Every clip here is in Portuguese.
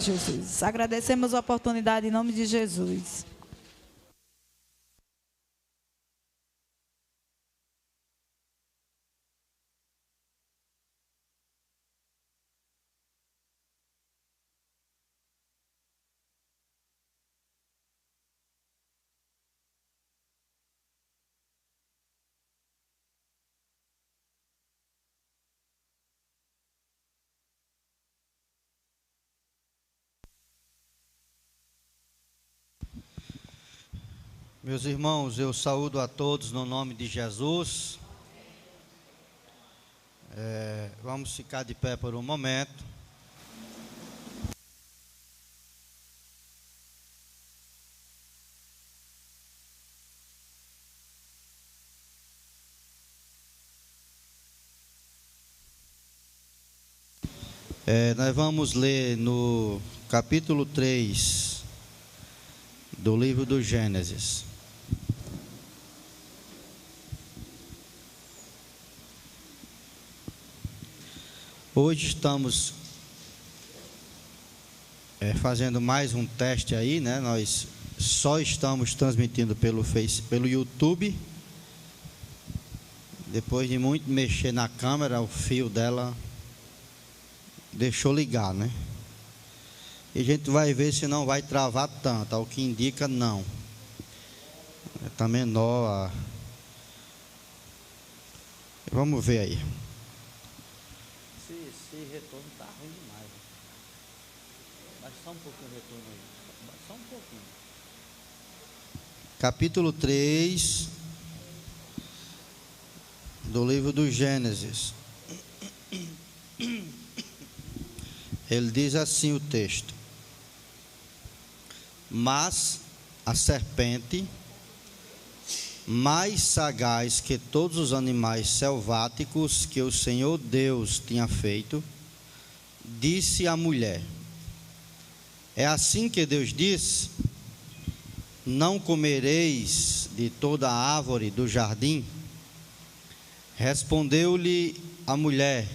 Jesus. Agradecemos a oportunidade em nome de Jesus. Meus irmãos, eu saúdo a todos no nome de Jesus. Vamos ficar de pé por um momento. Nós vamos ler no capítulo 3 do livro do Gênesis. Hoje estamos fazendo mais um teste aí, né? Nós só estamos transmitindo pelo YouTube. Depois de muito mexer na câmera, o fio dela deixou ligar, né? E a gente vai ver se não vai travar tanto. Ao que indica, não. Está menor. Vamos ver aí. Esse retorno está ruim demais. Baixa só um pouquinho o retorno aí. Baixa só um pouquinho. Capítulo 3 do livro do Gênesis. Ele diz assim o texto: mas a serpente, mais sagaz que todos os animais selváticos que o Senhor Deus tinha feito, disse à mulher: é assim que Deus disse: não comereis de toda a árvore do jardim? Respondeu-lhe a mulher: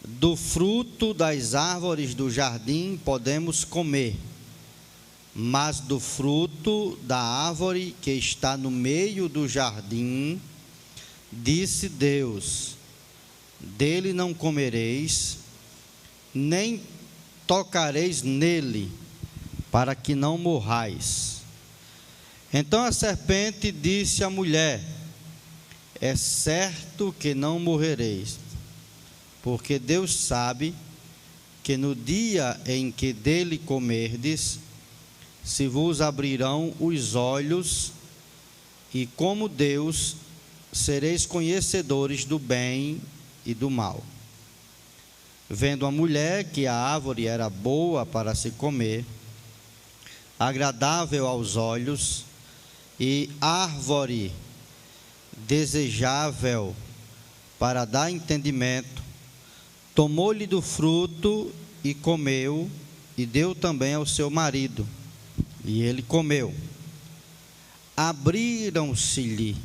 do fruto das árvores do jardim podemos comer, mas do fruto da árvore que está no meio do jardim, disse Deus: dele não comereis, nem tocareis nele, para que não morrais. Então a serpente disse à mulher: é certo que não morrereis, porque Deus sabe que no dia em que dele comerdes, se vos abrirão os olhos, e como Deus, sereis conhecedores do bem e do mal. Vendo a mulher que a árvore era boa para se comer, agradável aos olhos, e árvore desejável para dar entendimento, tomou-lhe do fruto e comeu, e deu também ao seu marido, e ele comeu. Abriram-se-lhe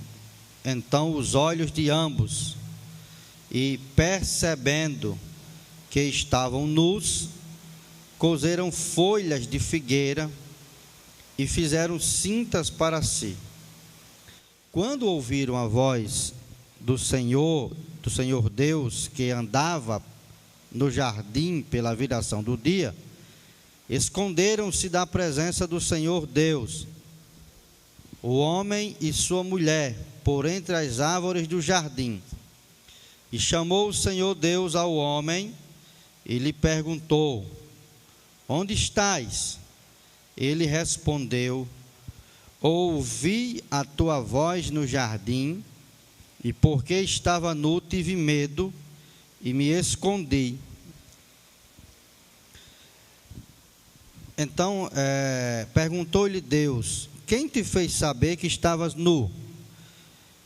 então os olhos de ambos, e percebendo que estavam nus, coseram folhas de figueira e fizeram cintas para si. Quando ouviram a voz do Senhor Deus, que andava no jardim pela viração do dia, esconderam-se da presença do Senhor Deus, o homem e sua mulher, por entre as árvores do jardim. E chamou o Senhor Deus ao homem e lhe perguntou: onde estás? Ele respondeu: ouvi a tua voz no jardim, e porque estava nu tive medo e me escondi. Então perguntou-lhe Deus: quem te fez saber que estavas nu?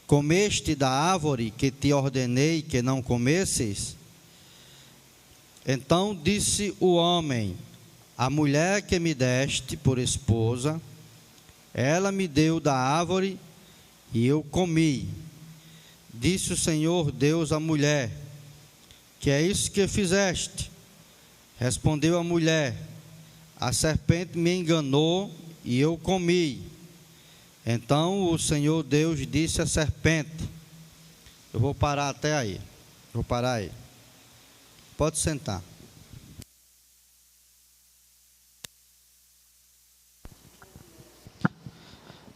Comeste da árvore que te ordenei que não comesses? Então disse o homem: a mulher que me deste por esposa, ela me deu da árvore e eu comi. Disse o Senhor Deus à mulher: que é isso que fizeste? Respondeu a mulher: a serpente me enganou e eu comi. Então o Senhor Deus disse à serpente, eu vou parar até aí, vou parar aí. Pode sentar.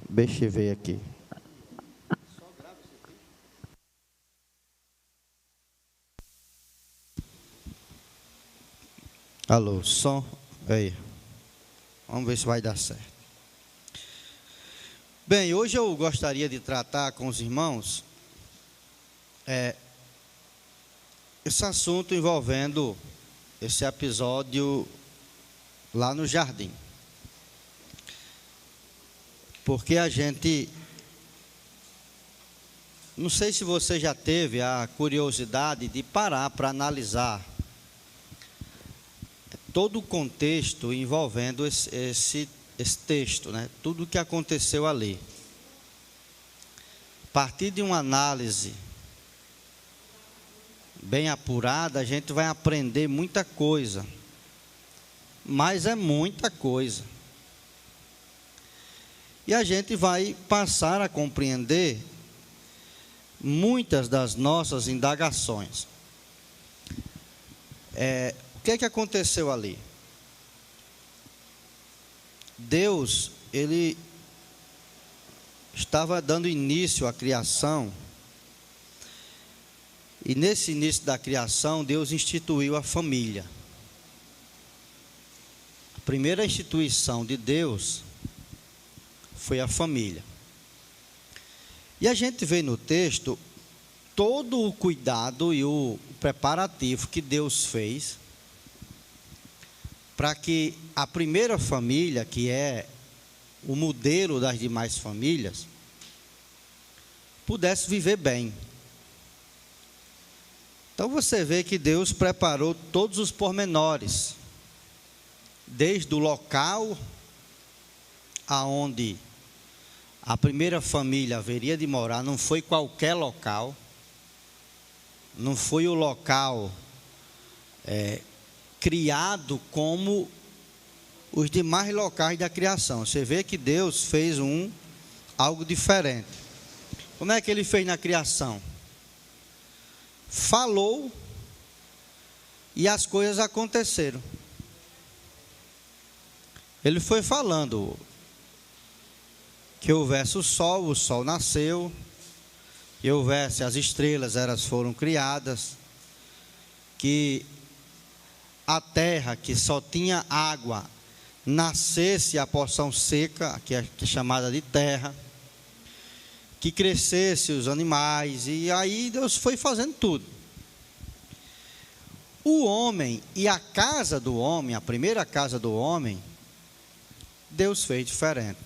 Deixa eu ver aqui. Alô, som. Aí. Vamos ver se vai dar certo. Bem, hoje eu gostaria de tratar com os irmãos esse assunto envolvendo esse episódio lá no jardim. Porque a gente, não sei se você já teve a curiosidade de parar para analisar todo o contexto envolvendo esse texto, né? Tudo o que aconteceu ali. A partir de uma análise bem apurada, a gente vai aprender muita coisa, mas é muita coisa. E a gente vai passar a compreender muitas das nossas indagações. O que aconteceu ali? Deus, ele estava dando início à criação, e nesse início da criação, Deus instituiu a família. A primeira instituição de Deus foi a família. E a gente vê no texto todo o cuidado e o preparativo que Deus fez para que a primeira família, que é o modelo das demais famílias, pudesse viver bem. Então você vê que Deus preparou todos os pormenores, desde o local aonde a primeira família haveria de morar. Não foi qualquer local, não foi o local criado como os demais locais da criação. Você vê que Deus fez algo diferente. Como é que ele fez na criação? Falou e as coisas aconteceram. Ele foi falando que houvesse o sol nasceu, que houvesse as estrelas, elas foram criadas, que a terra que só tinha água nascesse a porção seca, que é chamada de terra, que crescesse os animais, e aí Deus foi fazendo tudo. O homem e a casa do homem, a primeira casa do homem, Deus fez diferente.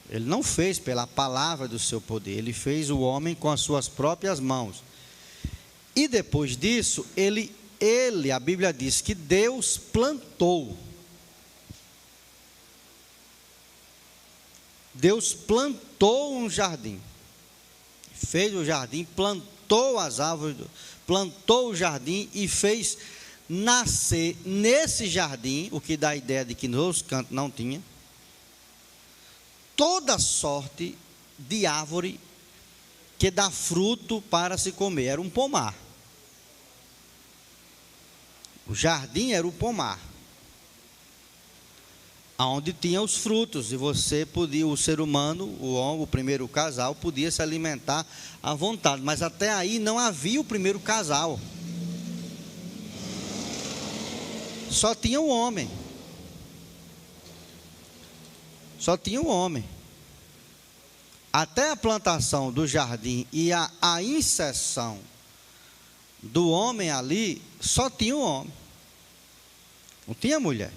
Ele não fez pela palavra do seu poder, ele fez o homem com as suas próprias mãos. E depois disso, a Bíblia diz que Deus plantou. Deus plantou um jardim. Fez o jardim, plantou as árvores, plantou o jardim e fez nascer nesse jardim, o que dá a ideia de que nos cantos não tinha, toda sorte de árvore que dá fruto para se comer. Era um pomar. O jardim era o pomar, onde tinha os frutos, e você podia, o ser humano, o primeiro casal, podia se alimentar à vontade, mas até aí não havia o primeiro casal, só tinha o homem, até a plantação do jardim e a inserção do homem ali, só tinha o homem, não tinha mulher.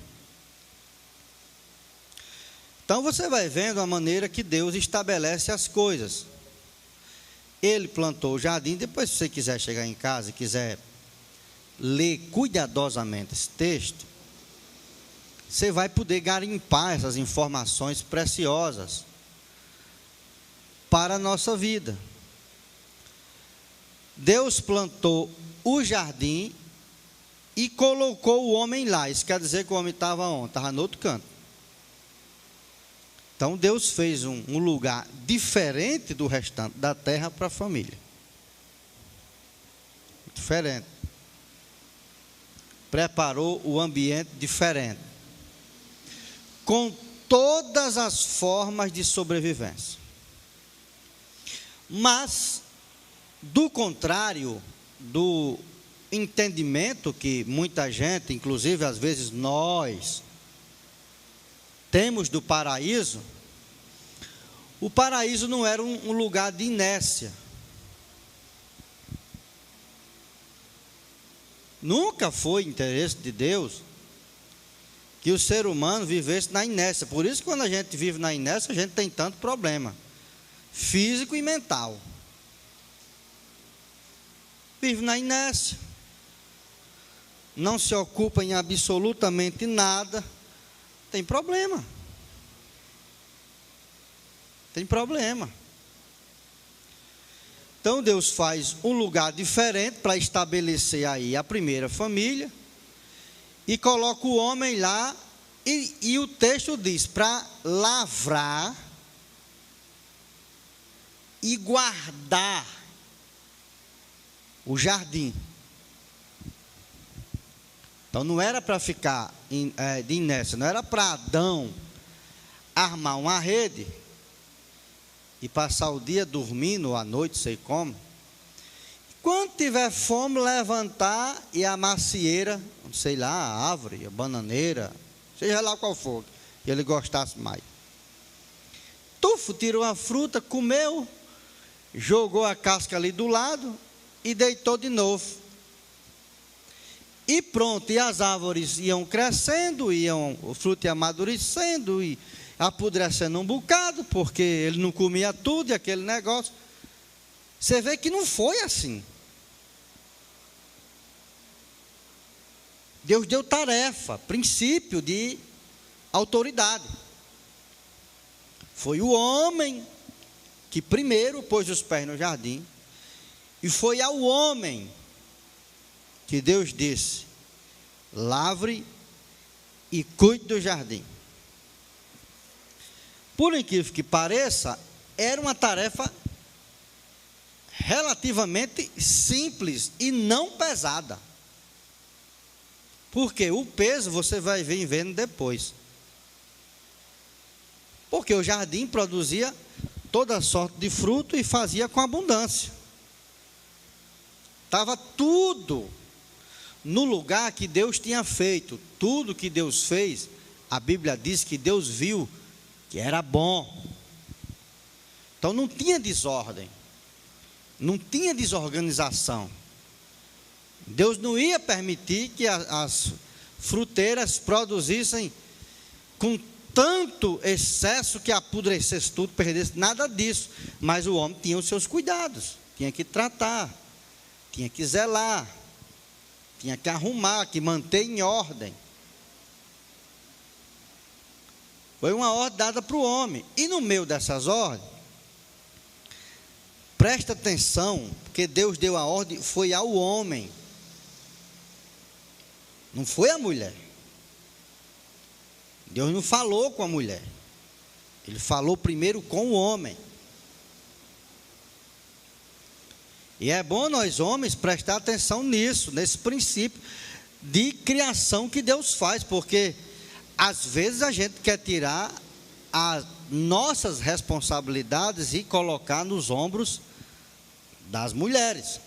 Então você vai vendo a maneira que Deus estabelece as coisas. Ele plantou o jardim. Depois, se você quiser chegar em casa e quiser ler cuidadosamente esse texto, você vai poder garimpar essas informações preciosas para a nossa vida. Deus plantou o jardim e colocou o homem lá. Isso quer dizer que o homem estava onde? Estava no outro canto. Então Deus fez um lugar diferente do restante da terra para a família. Diferente. Preparou o ambiente diferente. Com todas as formas de sobrevivência. Mas, do contrário do entendimento que muita gente, inclusive às vezes nós, temos do paraíso, o paraíso não era um lugar de inércia. Nunca foi interesse de Deus que o ser humano vivesse na inércia. Por isso que quando a gente vive na inércia, a gente tem tanto problema físico e mental. Vive na inércia, não se ocupa em absolutamente nada, tem problema. Tem problema. Então Deus faz um lugar diferente para estabelecer aí a primeira família e coloca o homem lá e o texto diz para lavrar e guardar o jardim. Então não era para ficar de inércia, não era para Adão armar uma rede e passar o dia dormindo, ou à noite, sei como. Quando tiver fome, levantar e a macieira, sei lá, a árvore, a bananeira, seja lá qual for, que ele gostasse mais. Tufo, tirou a fruta, comeu, jogou a casca ali do lado e deitou de novo. E pronto, e as árvores iam crescendo, o fruto ia amadurecendo e apodrecendo um bocado, porque ele não comia tudo e aquele negócio. Você vê que não foi assim. Deus deu tarefa, princípio de autoridade. Foi o homem que primeiro pôs os pés no jardim, e foi ao homem que Deus disse: lavre e cuide do jardim. Por incrível que pareça, era uma tarefa relativamente simples e não pesada. Porque o peso você vai vir vendo depois. Porque o jardim produzia toda sorte de fruto e fazia com abundância. Estava tudo no lugar que Deus tinha feito. Tudo que Deus fez, a Bíblia diz que Deus viu que era bom. Então não tinha desordem, não tinha desorganização. Deus não ia permitir que as fruteiras produzissem com tanto excesso que apodrecesse tudo, perdesse nada disso. Mas o homem tinha os seus cuidados, tinha que tratar, tinha que zelar, tinha que arrumar, que manter em ordem. Foi uma ordem dada para o homem. E no meio dessas ordens, presta atenção, porque Deus deu a ordem, foi ao homem. Não foi a mulher. Deus não falou com a mulher. Ele falou primeiro com o homem. E é bom nós homens prestar atenção nisso, nesse princípio de criação que Deus faz, porque às vezes a gente quer tirar as nossas responsabilidades e colocar nos ombros das mulheres.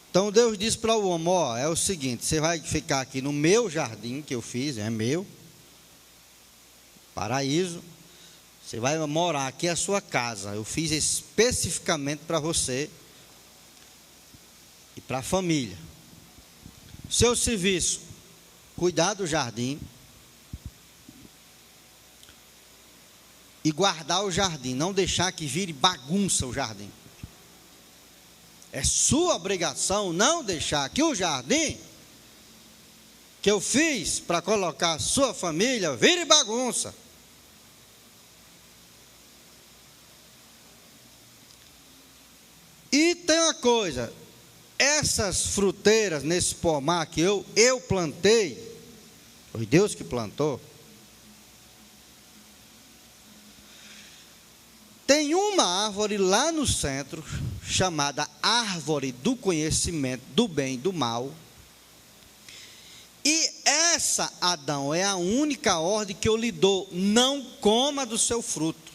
Então Deus disse para o homem: ó, é o seguinte, você vai ficar aqui no meu jardim que eu fiz, é meu, paraíso, você vai morar aqui, é a sua casa, eu fiz especificamente para você e para a família. Seu serviço, cuidar do jardim e guardar o jardim, não deixar que vire bagunça o jardim. É sua obrigação não deixar que o jardim que eu fiz para colocar a sua família vire bagunça. E tem uma coisa, essas fruteiras nesse pomar que eu plantei, foi Deus que plantou, tem uma árvore lá no centro, chamada árvore do conhecimento do bem e do mal. E essa, Adão, é a única ordem que eu lhe dou: não coma do seu fruto.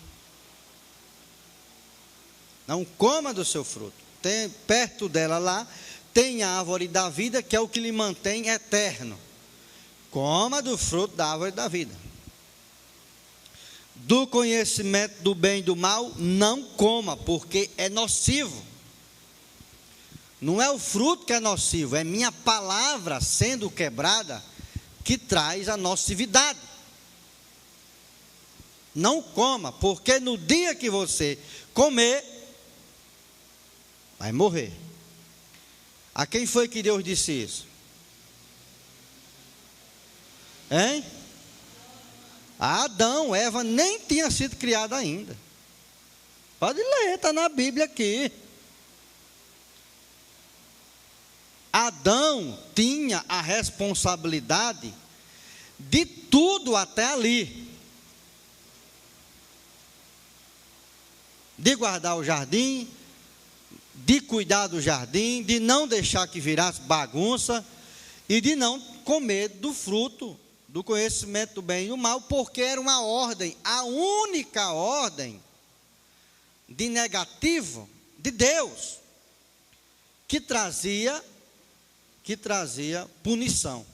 Não coma do seu fruto. Tem, perto dela lá, tem a árvore da vida, que é o que lhe mantém eterno. Coma do fruto da árvore da vida. Do conhecimento do bem e do mal, não coma, porque é nocivo. Não é o fruto que é nocivo, é minha palavra sendo quebrada que traz a nocividade. Não coma, porque no dia que você comer, vai morrer. A quem foi que Deus disse isso? Hein? A Adão. Eva nem tinha sido criada ainda. Pode ler, está na Bíblia aqui. Adão tinha a responsabilidade de tudo até ali. De guardar o jardim, de cuidar do jardim, de não deixar que virasse bagunça e de não comer do fruto do conhecimento do bem e do mal, porque era uma ordem, a única ordem de negativo de Deus, que trazia punição.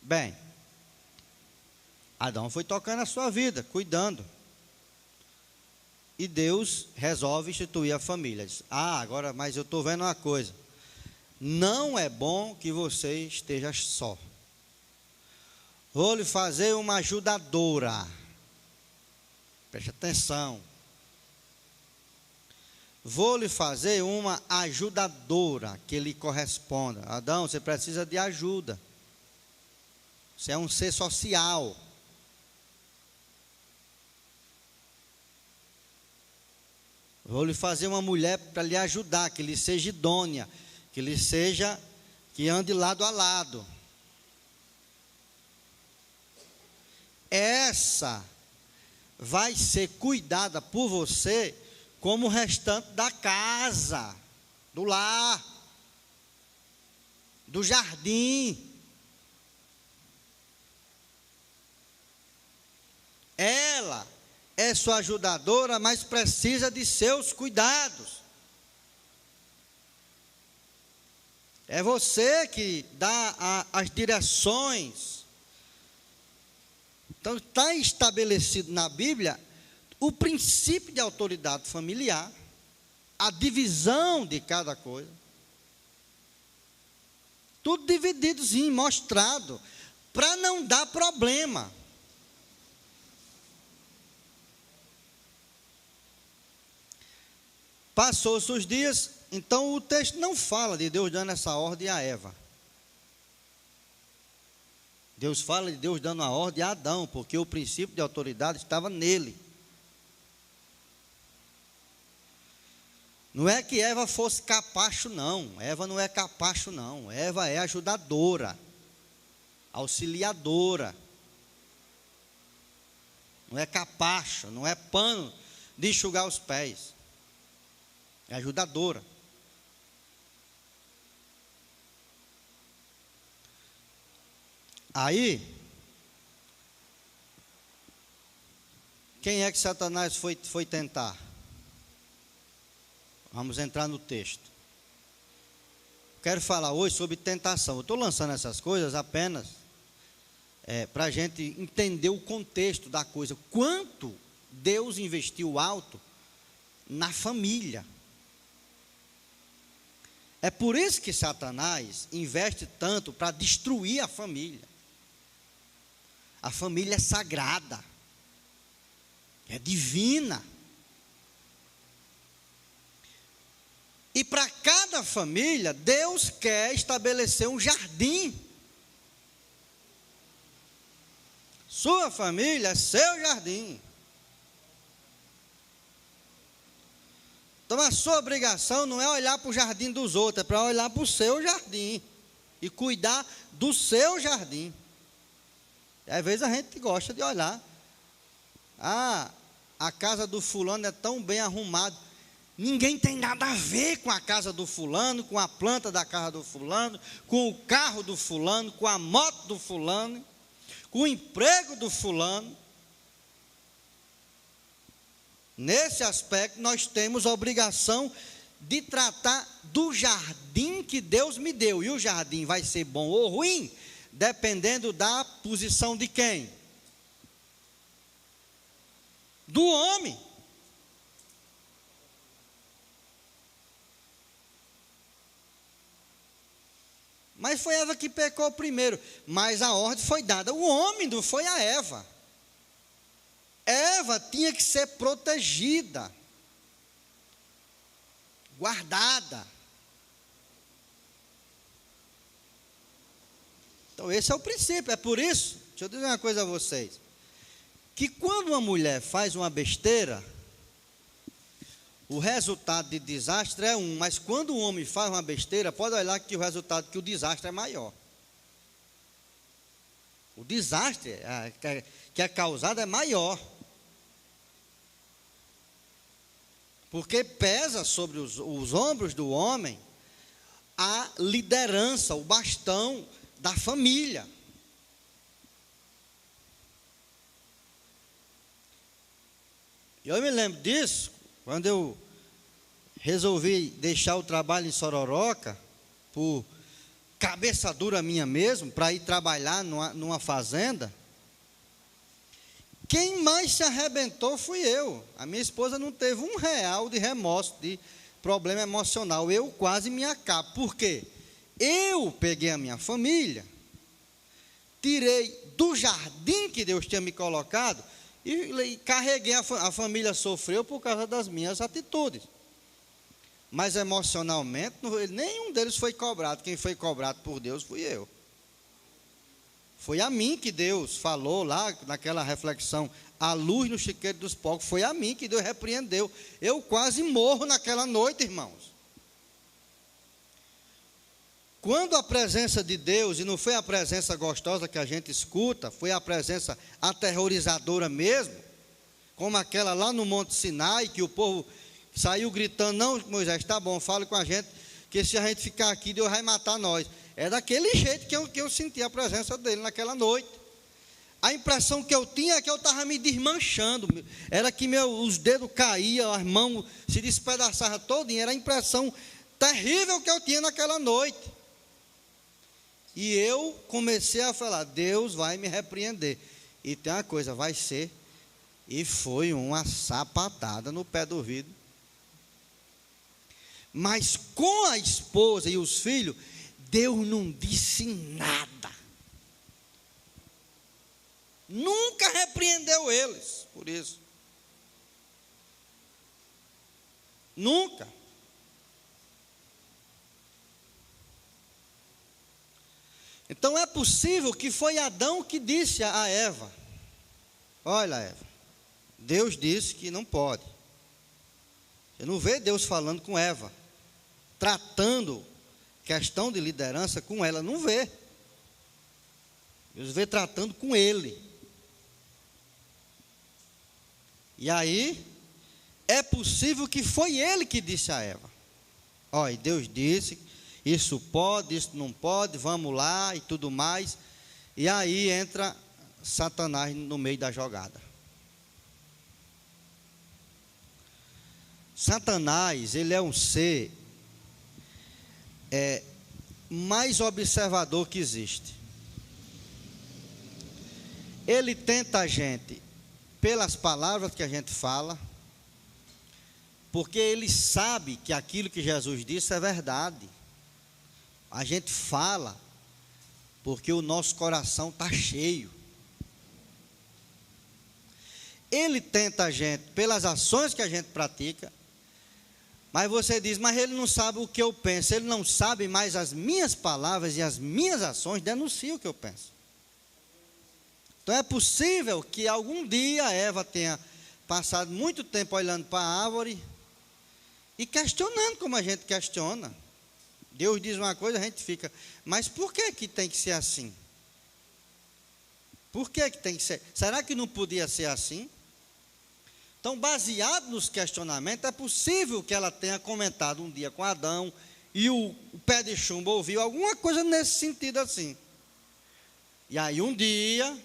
Bem, Adão foi tocando a sua vida, cuidando. E Deus resolve instituir a família. Diz: agora, mas eu estou vendo uma coisa. Não é bom que você esteja só. Vou lhe fazer uma ajudadora. Preste atenção. Vou lhe fazer uma ajudadora que lhe corresponda. Adão, você precisa de ajuda. Você é um ser social. Vou lhe fazer uma mulher para lhe ajudar, que lhe seja idônea, que ande lado a lado. Essa vai ser cuidada por você como o restante da casa, do lar, do jardim. Ela é sua ajudadora, mas precisa de seus cuidados. É você que dá as direções. Então, está estabelecido na Bíblia o princípio de autoridade familiar, a divisão de cada coisa. Tudo divididozinho, mostrado, para não dar problema. Passou-se os dias, então o texto não fala de Deus dando essa ordem a Eva. Deus fala de Deus dando a ordem a Adão, porque o princípio de autoridade estava nele. Não é que Eva fosse capacho, não. Eva não é capacho, não. Eva é ajudadora, auxiliadora. Não é capacho, não é pano de enxugar os pés. É ajudadora. Aí, quem é que Satanás foi tentar? Vamos entrar no texto. Quero falar hoje sobre tentação. Eu estou lançando essas coisas apenas para a gente entender o contexto da coisa. Quanto Deus investiu alto na família. É por isso que Satanás investe tanto para destruir a família. A família é sagrada, é divina. E para cada família, Deus quer estabelecer um jardim. Sua família é seu jardim. Então a sua obrigação não é olhar para o jardim dos outros, é para olhar para o seu jardim e cuidar do seu jardim. E às vezes a gente gosta de olhar. Ah, a casa do fulano é tão bem arrumada. Ninguém tem nada a ver com a casa do fulano, com a planta da casa do fulano, com o carro do fulano, com a moto do fulano, com o emprego do fulano. Nesse aspecto, nós temos a obrigação de tratar do jardim que Deus me deu. E o jardim vai ser bom ou ruim, dependendo da posição de quem? Do homem. Mas foi Eva que pecou primeiro. Mas a ordem foi dada. O homem não foi a Eva. Eva tinha que ser protegida, guardada. Então esse é o princípio. É por isso, deixa eu dizer uma coisa a vocês, que quando uma mulher faz uma besteira, o resultado de desastre é um, mas quando o homem faz uma besteira, pode olhar que o resultado, que o desastre é maior. O desastre que é causado é maior. Porque pesa sobre os ombros do homem a liderança, o bastão da família. Eu me lembro disso, quando eu resolvi deixar o trabalho em Sororoca, por cabeça dura minha mesmo, para ir trabalhar numa fazenda. Quem mais se arrebentou fui eu. A minha esposa não teve R$1 de remorso, de problema emocional. Eu quase me acabo. Por quê? Eu peguei a minha família, tirei do jardim que Deus tinha me colocado e carreguei. A família sofreu por causa das minhas atitudes. Mas emocionalmente, nenhum deles foi cobrado. Quem foi cobrado por Deus fui eu. Foi a mim que Deus falou lá naquela reflexão, a luz no chiqueiro dos porcos, foi a mim que Deus repreendeu. Eu quase morro naquela noite, irmãos. Quando a presença de Deus, e não foi a presença gostosa que a gente escuta, foi a presença aterrorizadora mesmo, como aquela lá no Monte Sinai, que o povo saiu gritando, não, Moisés, tá bom, fale com a gente, que se a gente ficar aqui, Deus vai matar nós. É daquele jeito que eu senti a presença dele naquela noite. A impressão que eu tinha é que eu estava me desmanchando. Era que os dedos caíam, as mãos se despedaçavam todinha. Era a impressão terrível que eu tinha naquela noite. E eu comecei a falar, Deus vai me repreender. E tem uma coisa, vai ser. E foi uma sapatada no pé do ouvido. Mas com a esposa e os filhos, Deus não disse nada. Nunca repreendeu eles por isso. Nunca. Então é possível que foi Adão que disse a Eva: olha, Eva, Deus disse que não pode. Você não vê Deus falando com Eva, tratando questão de liderança com ela, não vê. Deus vê tratando com ele. E aí, é possível que foi ele que disse a Eva: olha, Deus disse, isso pode, isso não pode, vamos lá e tudo mais. E aí entra Satanás no meio da jogada. Satanás, ele é um ser mais observador que existe. Ele tenta a gente pelas palavras que a gente fala, porque ele sabe que aquilo que Jesus disse é verdade. A gente fala porque o nosso coração está cheio. Ele tenta a gente pelas ações que a gente pratica. Mas você diz, mas ele não sabe o que eu penso, ele não sabe, mas as minhas palavras e as minhas ações denunciam o que eu penso. Então é possível que algum dia Eva tenha passado muito tempo olhando para a árvore E questionando como a gente questiona. Deus diz uma coisa, a gente fica, mas por que tem que ser assim? Por que tem que ser? Será que não podia ser assim? Então, baseado nos questionamentos, é possível que ela tenha comentado um dia com Adão e o pé de chumbo ouviu alguma coisa nesse sentido assim. E aí um dia,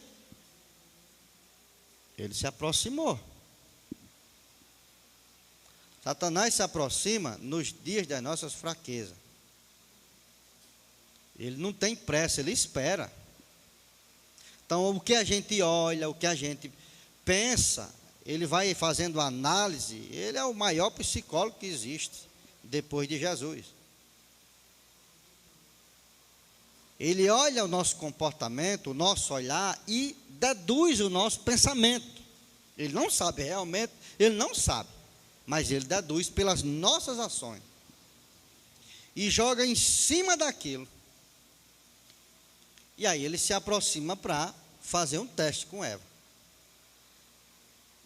ele se aproximou. Satanás se aproxima nos dias das nossas fraquezas. Ele não tem pressa, ele espera. Então, o que a gente olha, o que a gente pensa, ele vai fazendo análise. Ele é o maior psicólogo que existe depois de Jesus. Ele olha o nosso comportamento, o nosso olhar e deduz o nosso pensamento. Ele não sabe realmente, ele não sabe, mas ele deduz pelas nossas ações e joga em cima daquilo. E aí ele se aproxima para fazer um teste com Eva.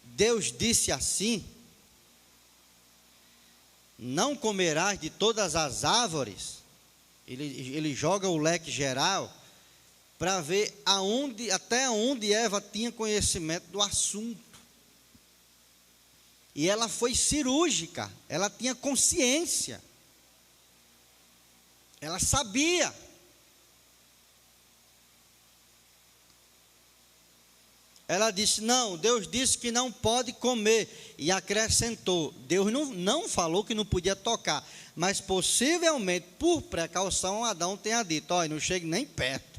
Deus disse assim: não comerás de todas as árvores. Ele joga o leque geral para ver até onde Eva tinha conhecimento do assunto. E ela foi cirúrgica, ela tinha consciência, ela sabia. Ela disse, não, Deus disse que não pode comer, e acrescentou, Deus não falou que não podia tocar, mas possivelmente, por precaução, Adão tenha dito, olha, não chegue nem perto,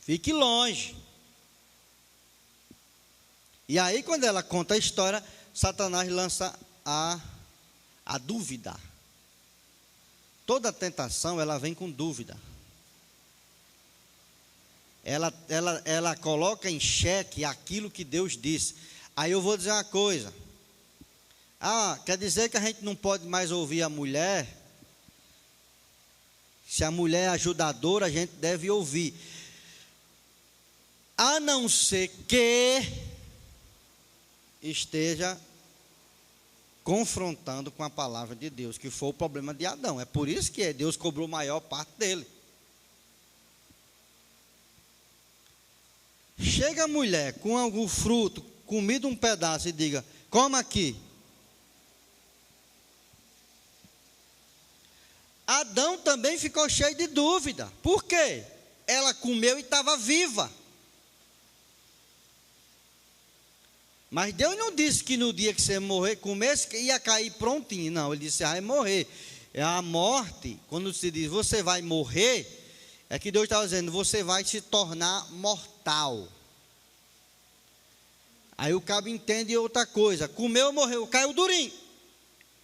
fique longe. E aí, quando ela conta a história, Satanás lança a dúvida. Toda tentação, ela vem com dúvida. Ela coloca em xeque aquilo que Deus disse. Aí eu vou dizer uma coisa. Quer dizer que a gente não pode mais ouvir a mulher? Se a mulher é ajudadora, a gente deve ouvir. A não ser que esteja confrontando com a palavra de Deus, que foi o problema de Adão. É por isso que Deus cobrou a maior parte dele. Chega a mulher com algum fruto, comido um pedaço e diga, coma aqui. Adão também ficou cheio de dúvida. Por quê? Ela comeu e estava viva. Mas Deus não disse que no dia que você morrer, comesse, que ia cair prontinho. Não, ele disse, você vai morrer. É a morte, quando se diz, você vai morrer, é que Deus estava dizendo, você vai se tornar mortal. Aí o cabo entende outra coisa. Comeu, morreu, caiu durinho.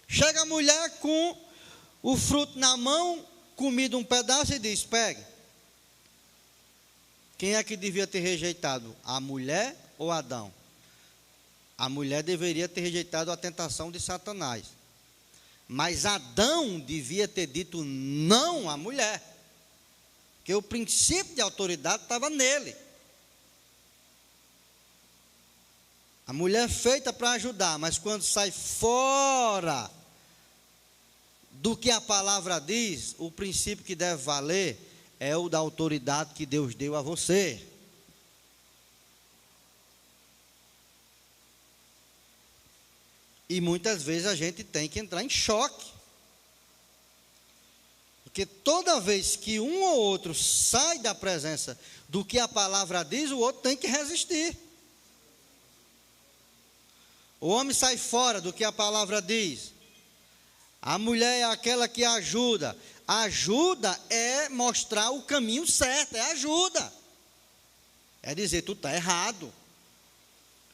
Chega a mulher com o fruto na mão, comido um pedaço e diz, pegue. Quem é que devia ter rejeitado? A mulher ou Adão? A mulher deveria ter rejeitado a tentação de Satanás. Mas Adão devia ter dito não à mulher. Porque o princípio de autoridade estava nele. A mulher é feita para ajudar, mas quando sai fora do que a palavra diz, o princípio que deve valer é o da autoridade que Deus deu a você. E muitas vezes a gente tem que entrar em choque. Porque toda vez que um ou outro sai da presença do que a palavra diz, o outro tem que resistir. O homem sai fora do que a palavra diz. A mulher é aquela que ajuda. Ajuda é mostrar o caminho certo, é ajuda. É dizer, tu está errado.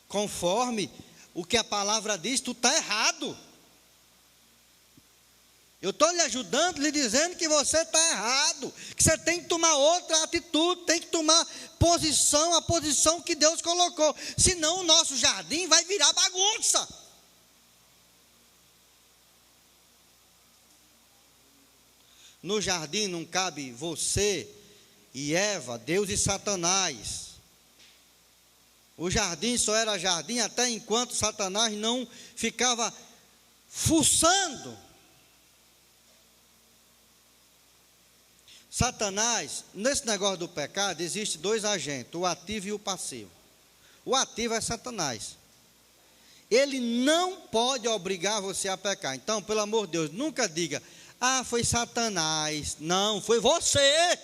Conforme o que a palavra diz, tu está errado. Eu estou lhe ajudando, lhe dizendo que você está errado, que você tem que tomar outra atitude, tem que tomar posição, a posição que Deus colocou, senão o nosso jardim vai virar bagunça. No jardim não cabe você e Eva, Deus e Satanás. O jardim só era jardim até enquanto Satanás não ficava fuçando. Satanás, nesse negócio do pecado, existe dois agentes, o ativo e o passivo. O ativo é Satanás. Ele não pode obrigar você a pecar. Então, pelo amor de Deus, nunca diga, foi Satanás. Não, foi você.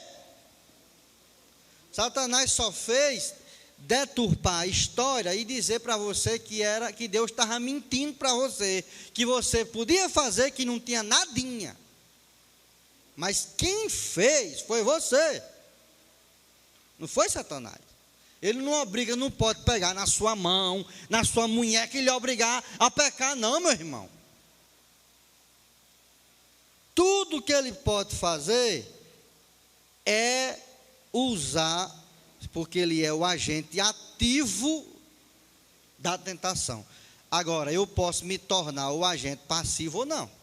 Satanás só fez deturpar a história e dizer para você que Deus estava mentindo para você, que você podia fazer, que não tinha nadinha. Mas quem fez foi você, não foi Satanás. Ele não obriga, não pode pegar na sua mão, na sua munheca e lhe obrigar a pecar, não, meu irmão. Tudo que ele pode fazer é usar, porque ele é o agente ativo da tentação. Agora, eu posso me tornar o agente passivo ou não.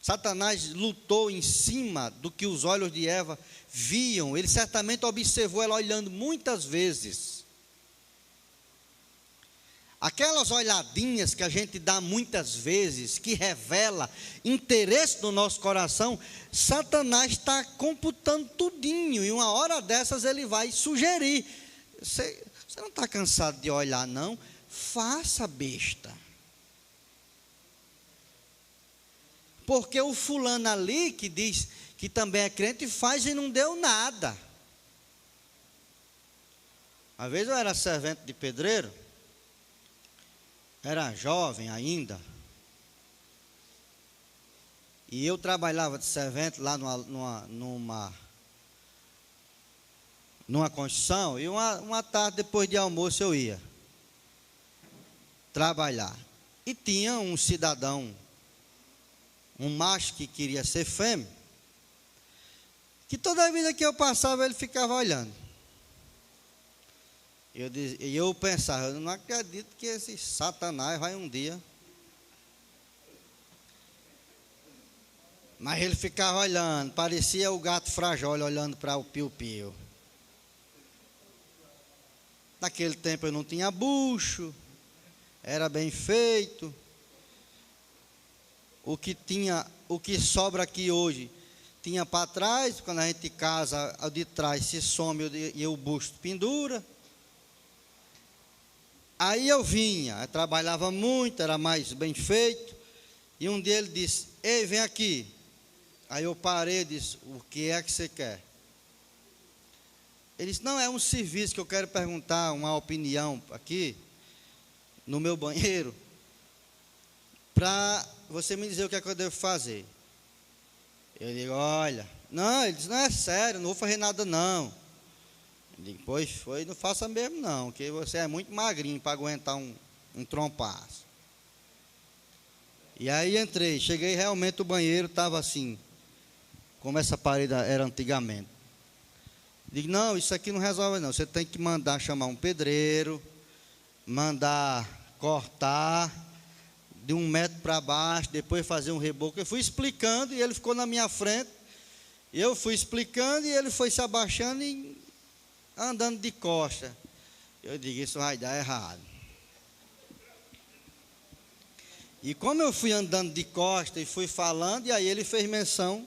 Satanás lutou em cima do que os olhos de Eva viam. Ele certamente observou ela olhando muitas vezes. Aquelas olhadinhas que a gente dá muitas vezes, que revela interesse no nosso coração, Satanás está computando tudinho, e uma hora dessas ele vai sugerir. Você não está cansado de olhar, não? Faça, besta. Porque o fulano ali, que diz que também é crente, faz e não deu nada. Uma vez eu era servente de pedreiro, era jovem ainda, e eu trabalhava de servente lá numa construção, e uma tarde depois de almoço eu ia trabalhar. E tinha um cidadão, um macho que queria ser fêmea, que toda vida que eu passava ele ficava olhando. E eu pensava, eu não acredito que esse Satanás vai um dia. Mas ele ficava olhando, parecia o gato Frajola olhando para o piu-piu. Naquele tempo eu não tinha bucho, era bem feito. O que sobra aqui hoje, tinha para trás, quando a gente casa, o de trás se some e o busto pendura. Aí eu vinha, eu trabalhava muito, era mais bem feito, e um dia ele disse, ei, vem aqui. Aí eu parei e disse, o que é que você quer? Ele disse, não, é um serviço que eu quero perguntar, uma opinião aqui, no meu banheiro, para você me dizer o que é que eu devo fazer. Eu digo, olha, não, ele disse, não é sério, não vou fazer nada não. Eu digo, pois foi, não faça mesmo não, porque você é muito magrinho para aguentar um trompaço. E aí entrei, cheguei realmente, o banheiro estava assim, como essa parede era antigamente. Digo, não, isso aqui não resolve não, você tem que mandar chamar um pedreiro, mandar cortar de 1 metro para baixo, depois fazer um reboco. Eu fui explicando e ele ficou na minha frente, eu fui explicando e ele foi se abaixando e andando de costa. Eu digo, isso vai dar errado. E como eu fui andando de costa e fui falando, e aí ele fez menção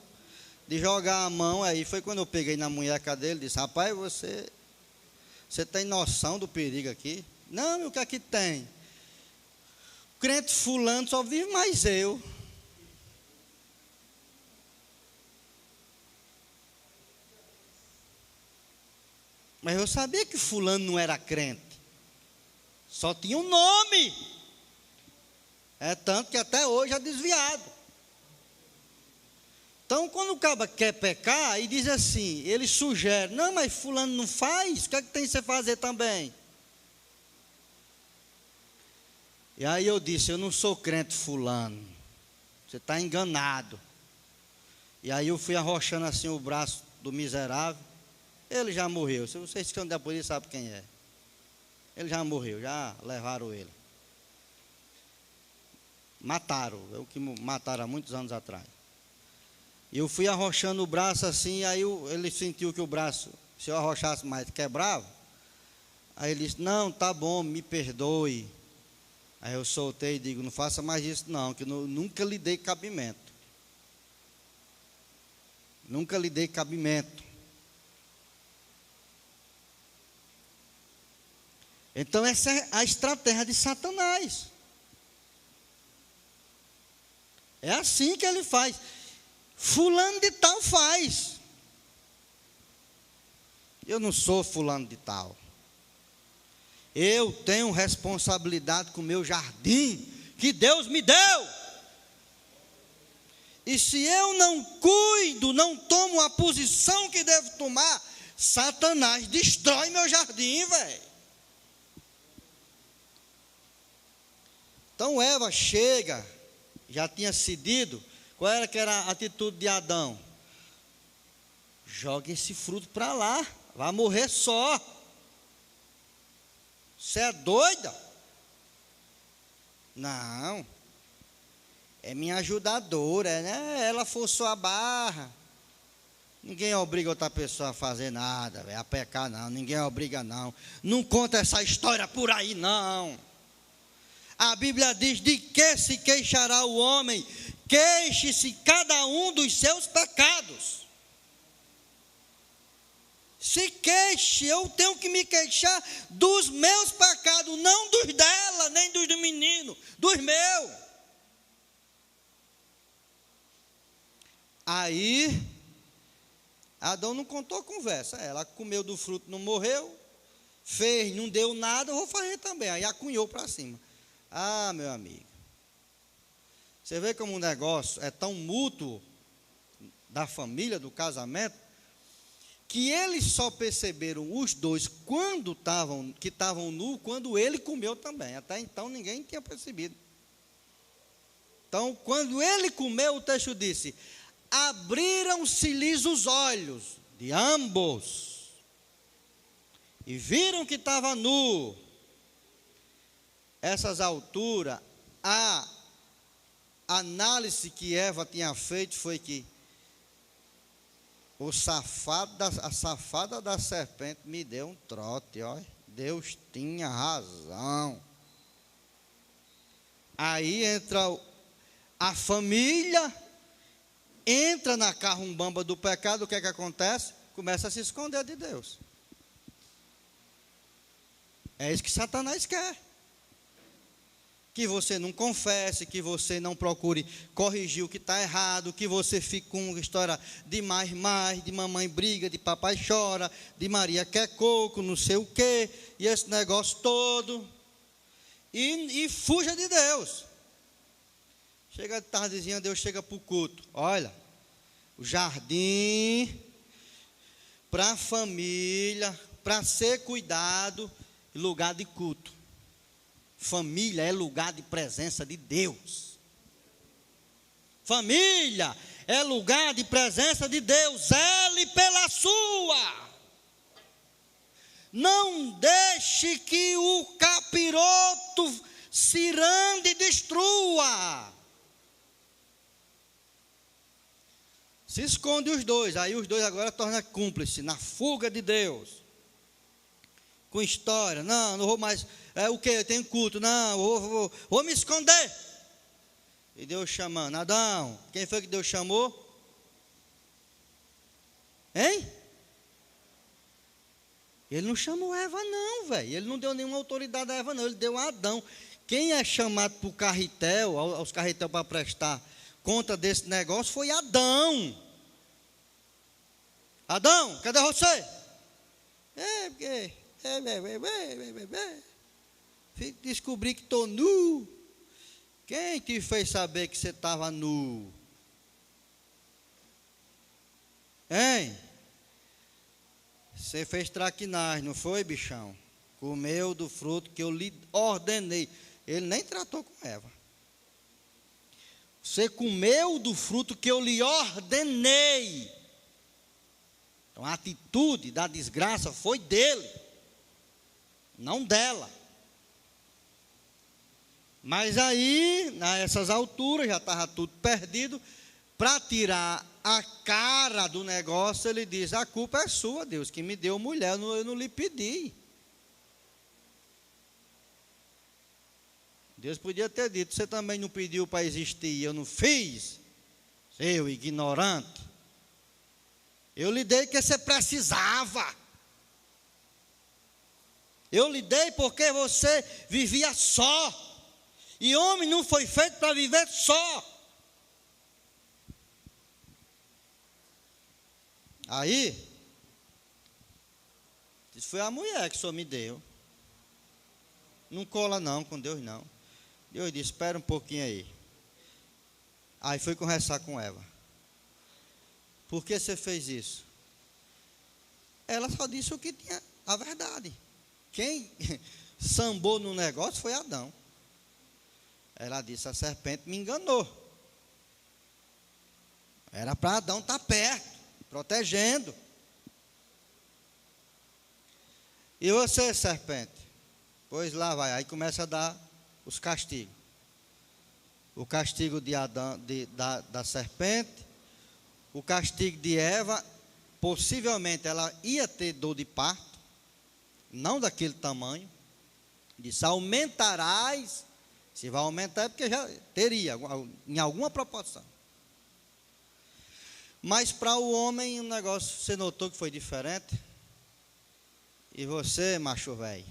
de jogar a mão, aí foi quando eu peguei na munheca dele e disse, rapaz, você tem noção do perigo aqui? Não, o que aqui tem? O crente fulano só vive mais eu. Mas eu sabia que fulano não era crente. Só tinha um nome. É tanto que até hoje é desviado. Então, quando o cara quer pecar e diz assim, ele sugere, não, mas fulano não faz, o que é que tem que você fazer também? E aí eu disse, eu não sou crente fulano, você está enganado. E aí eu fui arrochando assim o braço do miserável, ele já morreu, se vocês que são da polícia sabem quem é. Ele já morreu, já levaram ele. Mataram, é o que mataram há muitos anos atrás. E eu fui arrochando o braço assim, aí ele sentiu que o braço, se eu arrochasse mais, quebrava. Aí ele disse, não, tá bom, me perdoe. Aí eu soltei e digo, não faça mais isso não, que eu nunca lhe dei cabimento. Nunca lhe dei cabimento. Então essa é a estratégia de Satanás. É assim que ele faz. Fulano de tal faz. Eu não sou fulano de tal. Eu tenho responsabilidade com o meu jardim que Deus me deu. E se eu não cuido, não tomo a posição que devo tomar, Satanás destrói meu jardim, velho. Então Eva chega, já tinha cedido. Qual era que era a atitude de Adão? Joga esse fruto para lá, vai morrer só. Você é doida? Não. É minha ajudadora, né? Ela forçou a barra. Ninguém obriga outra pessoa a fazer nada, a pecar não. Ninguém obriga não. Não conta essa história por aí não. A Bíblia diz: de que se queixará o homem? Queixe-se cada um dos seus pecados. Se queixe, eu tenho que me queixar dos meus pecados, não dos dela, nem dos do menino, dos meus. Aí, Adão não contou a conversa. Ela comeu do fruto, não morreu. Fez, não deu nada, eu vou fazer também. Aí acunhou para cima. Ah, meu amigo, você vê como o negócio é tão mútuo da família, do casamento, que eles só perceberam os dois que estavam nus, quando ele comeu também. Até então ninguém tinha percebido. Então, quando ele comeu, o texto disse: abriram-se-lhes os olhos de ambos e viram que estava nu. Essas alturas, a análise que Eva tinha feito foi que a safada da serpente me deu um trote, ó. Deus tinha razão. Aí entra a família, entra na carrumbamba do pecado, o que é que acontece? Começa a se esconder de Deus. É isso que Satanás quer. Que você não confesse, que você não procure corrigir o que está errado, que você fique com história de mais, de mamãe briga, de papai chora, de Maria quer coco, não sei o quê, e esse negócio todo, e fuja de Deus. Chega de tardezinha, Deus chega para o culto. Olha, o jardim, para a família, para ser cuidado, lugar de culto. Família é lugar de presença de Deus. Família é lugar de presença de Deus. Zele pela sua. Não deixe que o capiroto cirande e destrua. Se esconde os dois. Aí os dois agora tornam cúmplices na fuga de Deus. Com história, não vou mais, o que? Eu tenho culto, não, vou me esconder. E Deus chamando, Adão, quem foi que Deus chamou? Hein? Ele não chamou Eva não, velho, ele não deu nenhuma autoridade a Eva não, ele deu a Adão. Quem é chamado para o carretel, aos carretel para prestar conta desse negócio foi Adão. Adão, cadê você? Porque... descobri que estou nu. Quem te fez saber que você estava nu? Hein? Você fez traquinagem, não foi, bichão? Comeu do fruto que eu lhe ordenei. Ele nem tratou com Eva. Você comeu do fruto que eu lhe ordenei. Então a atitude da desgraça foi dele, não dela. Mas aí, nessas alturas, já estava tudo perdido. Para tirar a cara do negócio, ele diz: a culpa é sua, Deus, que me deu mulher, eu não lhe pedi. Deus podia ter dito: você também não pediu para existir e eu não fiz, seu ignorante. Eu lhe dei porque você precisava. Eu lhe dei porque você vivia só. E homem não foi feito para viver só. Aí, isso foi a mulher que o Senhor me deu. Não cola não com Deus não. Deus disse: espera um pouquinho aí. Aí foi conversar com Eva. Por que você fez isso? Ela só disse o que tinha a verdade. Quem sambou no negócio foi Adão. Ela disse: a serpente me enganou. Era para Adão estar perto, protegendo. E você, serpente? Pois lá vai. Aí começa a dar os castigos. O castigo de Adão, da serpente. O castigo de Eva. Possivelmente ela ia ter dor de parto. Não daquele tamanho. Disse: aumentarás. Se vai aumentar é porque já teria, em alguma proporção. Mas para o homem o negócio, você notou que foi diferente? E você, macho velho,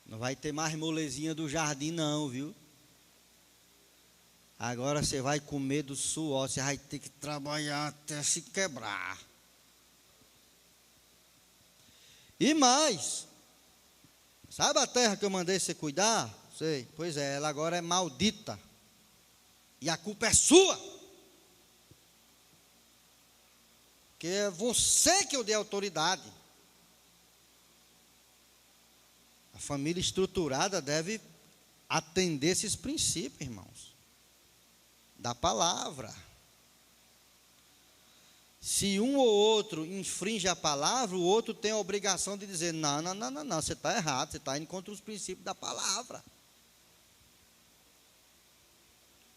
não vai ter mais molezinha do jardim não, viu? Agora você vai comer do suor, você vai ter que trabalhar até se quebrar. E mais, sabe a terra que eu mandei você cuidar? Sei, pois é, ela agora é maldita. E a culpa é sua. Porque é você que eu dei autoridade. A família estruturada deve atender esses princípios, irmãos. Da palavra. Se um ou outro infringe a palavra, o outro tem a obrigação de dizer: não, você está errado, você está indo contra os princípios da palavra.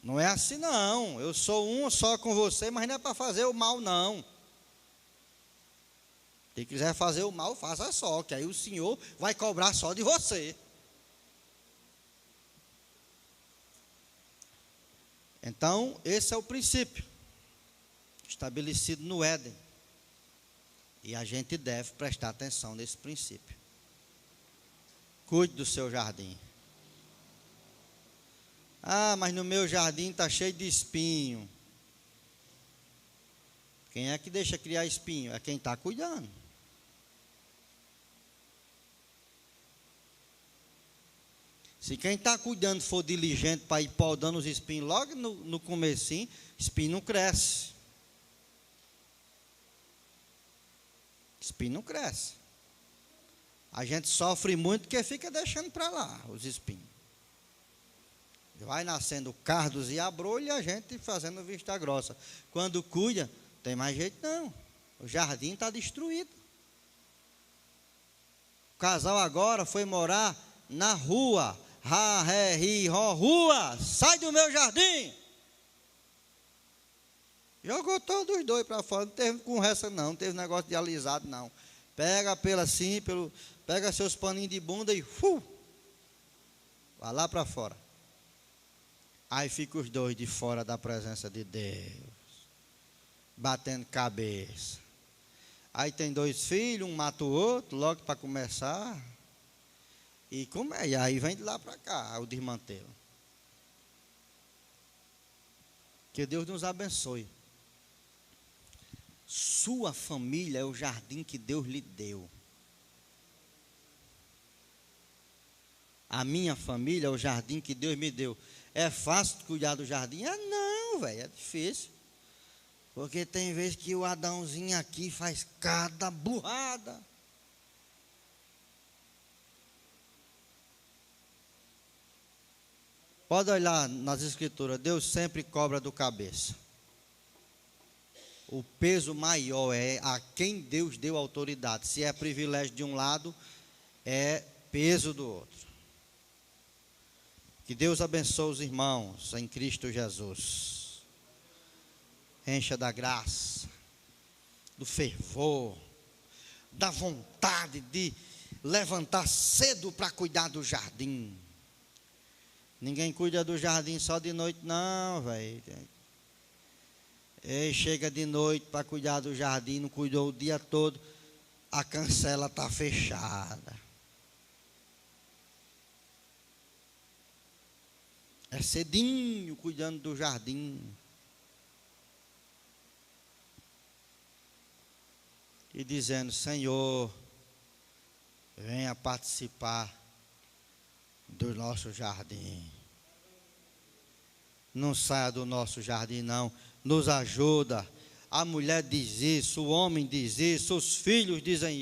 Não é assim não, eu sou um só com você, mas não é para fazer o mal não. Se quiser fazer o mal, faça só, que aí o Senhor vai cobrar só de você. Então, esse é o princípio estabelecido no Éden. E a gente deve prestar atenção nesse princípio. Cuide do seu jardim. Ah, mas no meu jardim está cheio de espinho. Quem é que deixa criar espinho? É quem está cuidando. Se quem está cuidando for diligente para ir podando os espinhos logo no comecinho, espinho não cresce. Espinho não cresce. A gente sofre muito porque fica deixando para lá os espinhos. Vai nascendo cardos e abrolho e a gente fazendo vista grossa. Quando cuida, tem mais jeito não. O jardim está destruído. O casal agora foi morar na rua. Ha, ré, ri, ro, rua. Sai do meu jardim. Jogou todos os dois para fora. Não teve conversa não. Não teve negócio de alisado não. Pega pega seus paninhos de bunda e vai lá para fora. Aí ficam os dois de fora da presença de Deus, batendo cabeça. Aí tem dois filhos, um mata o outro, logo para começar. E aí vem de lá para cá, o desmantelo. Que Deus nos abençoe. Sua família é o jardim que Deus lhe deu. A minha família é o jardim que Deus me deu. É fácil cuidar do jardim? Não, velho, é difícil. Porque tem vezes que o Adãozinho aqui faz cada burrada. Pode olhar nas escrituras, Deus sempre cobra do cabeça. O peso maior é a quem Deus deu autoridade. Se é privilégio de um lado, é peso do outro. Que Deus abençoe os irmãos em Cristo Jesus. Encha da graça, do fervor, da vontade de levantar cedo para cuidar do jardim. Ninguém cuida do jardim só de noite, não, velho. Ei, chega de noite para cuidar do jardim, não cuidou o dia todo, a cancela está fechada. É cedinho cuidando do jardim. E dizendo: Senhor, venha participar do nosso jardim. Não saia do nosso jardim, não. Nos ajuda. A mulher diz isso, o homem diz isso, os filhos dizem isso.